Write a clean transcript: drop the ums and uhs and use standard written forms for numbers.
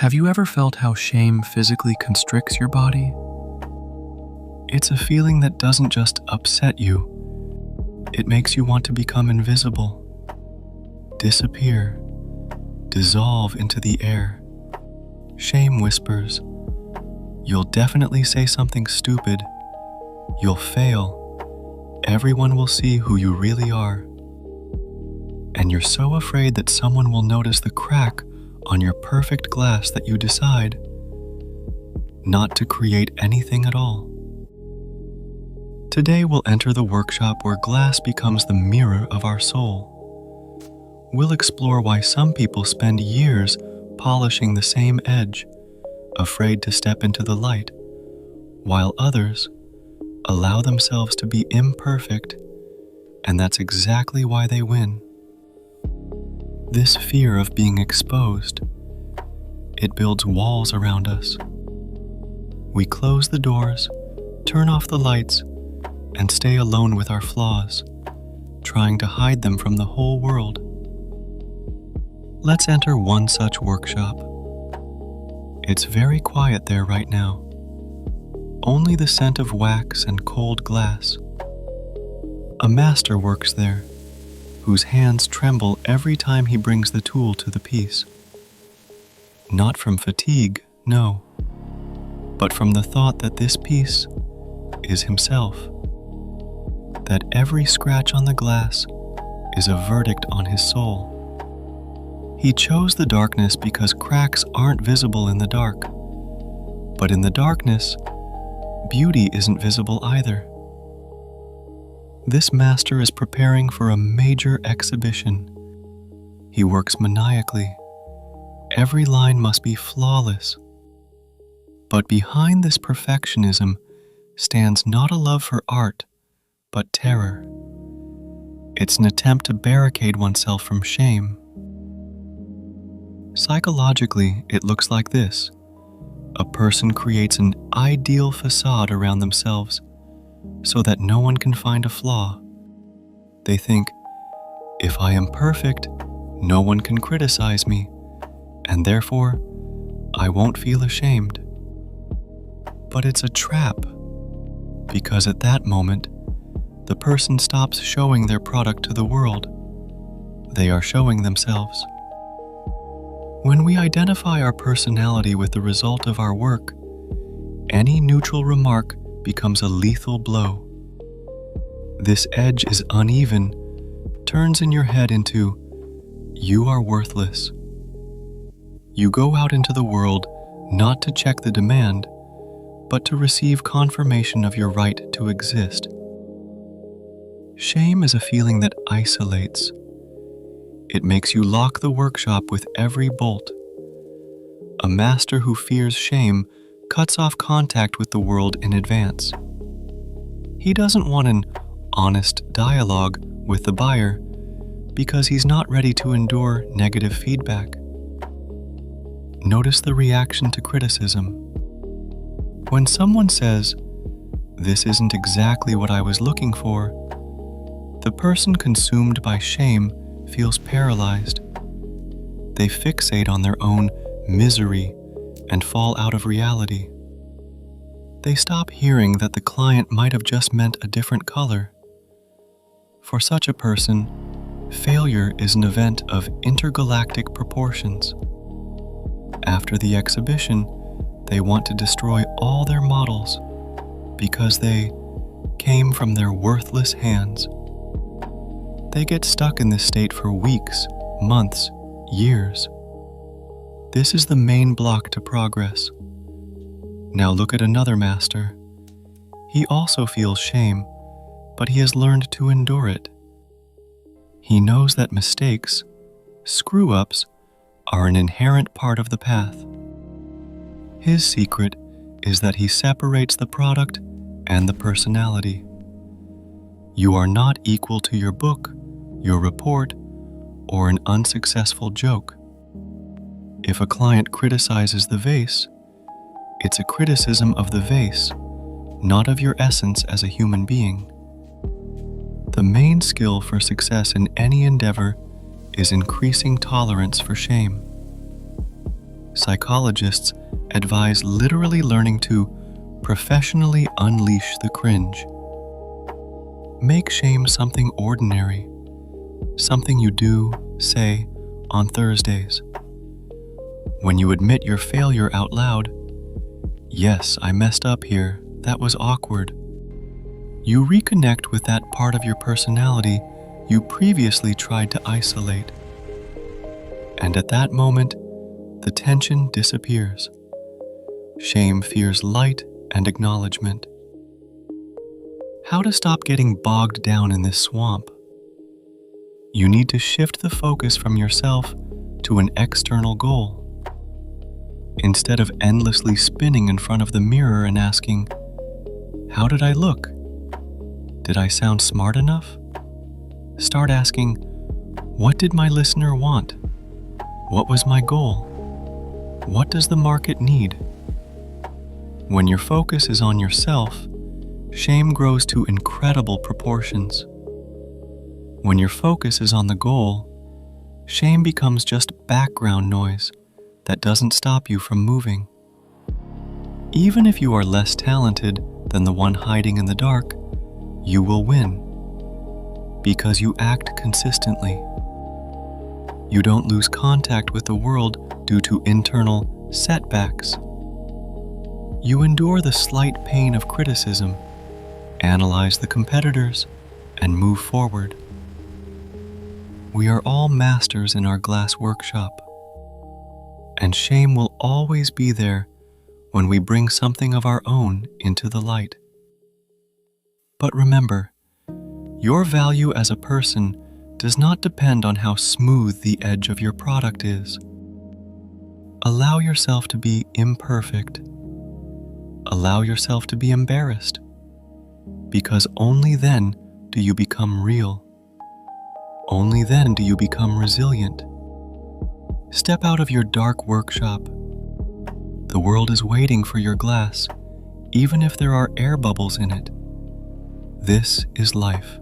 Have you ever felt how shame physically constricts your body? It's a feeling that doesn't just upset you, it makes you want to become invisible, disappear, dissolve into the air. Shame whispers, "You'll definitely say something stupid. You'll fail. Everyone will see who you really are." And you're so afraid that someone will notice the crack on your perfect glass that you decide not to create anything at all. Today we'll enter the workshop where glass becomes the mirror of our soul. We'll explore why some people spend years polishing the same edge, afraid to step into the light, while others allow themselves to be imperfect, and that's exactly why they win. This fear of being exposed, it builds walls around us. We close the doors, turn off the lights, and stay alone with our flaws, trying to hide them from the whole world. Let's enter one such workshop. It's very quiet there right now. Only the scent of wax and cold glass. A master works there, whose hands tremble every time he brings the tool to the piece. Not from fatigue, no, but from the thought that this piece is himself, that every scratch on the glass is a verdict on his soul. He chose the darkness because cracks aren't visible in the dark, but in the darkness, beauty isn't visible either. This master is preparing for a major exhibition. He works maniacally. Every line must be flawless. But behind this perfectionism stands not a love for art, but terror. It's an attempt to barricade oneself from shame. Psychologically, it looks like this. A person creates an ideal facade around themselves so that no one can find a flaw. They think, if I am perfect, no one can criticize me, and therefore, I won't feel ashamed. But it's a trap, because at that moment, the person stops showing their product to the world. They are showing themselves. When we identify our personality with the result of our work, any neutral remark becomes a lethal blow. This edge is uneven, turns in your head into, "You are worthless." You go out into the world not to check the demand, but to receive confirmation of your right to exist. Shame is a feeling that isolates. It makes you lock the workshop with every bolt. A master who fears shame cuts off contact with the world in advance. He doesn't want an honest dialogue with the buyer because he's not ready to endure negative feedback. Notice the reaction to criticism. When someone says, "This isn't exactly what I was looking for," the person consumed by shame feels paralyzed. They fixate on their own misery and fall out of reality. They stop hearing that the client might have just meant a different color. For such a person, failure is an event of intergalactic proportions. After the exhibition, they want to destroy all their models because they came from their worthless hands. They get stuck in this state for weeks, months, years. This is the main block to progress. Now look at another master. He also feels shame, but he has learned to endure it. He knows that mistakes, screw-ups, are an inherent part of the path. His secret is that he separates the product and the personality. You are not equal to your book, your report, or an unsuccessful joke. If a client criticizes the vase, it's a criticism of the vase, not of your essence as a human being. The main skill for success in any endeavor is increasing tolerance for shame. Psychologists advise literally learning to professionally unleash the cringe. Make shame something ordinary, something you do, say, on Thursdays. When you admit your failure out loud, "Yes, I messed up here, that was awkward," you reconnect with that part of your personality you previously tried to isolate. And at that moment, the tension disappears. Shame fears light and acknowledgement. How to stop getting bogged down in this swamp? You need to shift the focus from yourself to an external goal. Instead of endlessly spinning in front of the mirror and asking, "How did I look? Did I sound smart enough?" Start asking, "What did my listener want? What was my goal? What does the market need?" When your focus is on yourself, shame grows to incredible proportions. When your focus is on the goal, shame becomes just background noise that doesn't stop you from moving. Even if you are less talented than the one hiding in the dark, you will win because you act consistently. You don't lose contact with the world due to internal setbacks. You endure the slight pain of criticism, analyze the competitors, and move forward. We are all masters in our glass workshop, and shame will always be there when we bring something of our own into the light. But remember, your value as a person does not depend on how smooth the edge of your product is. Allow yourself to be imperfect. Allow yourself to be embarrassed, because only then do you become real. Only then do you become resilient. Step out of your dark workshop. The world is waiting for your glass, even if there are air bubbles in it. This is life.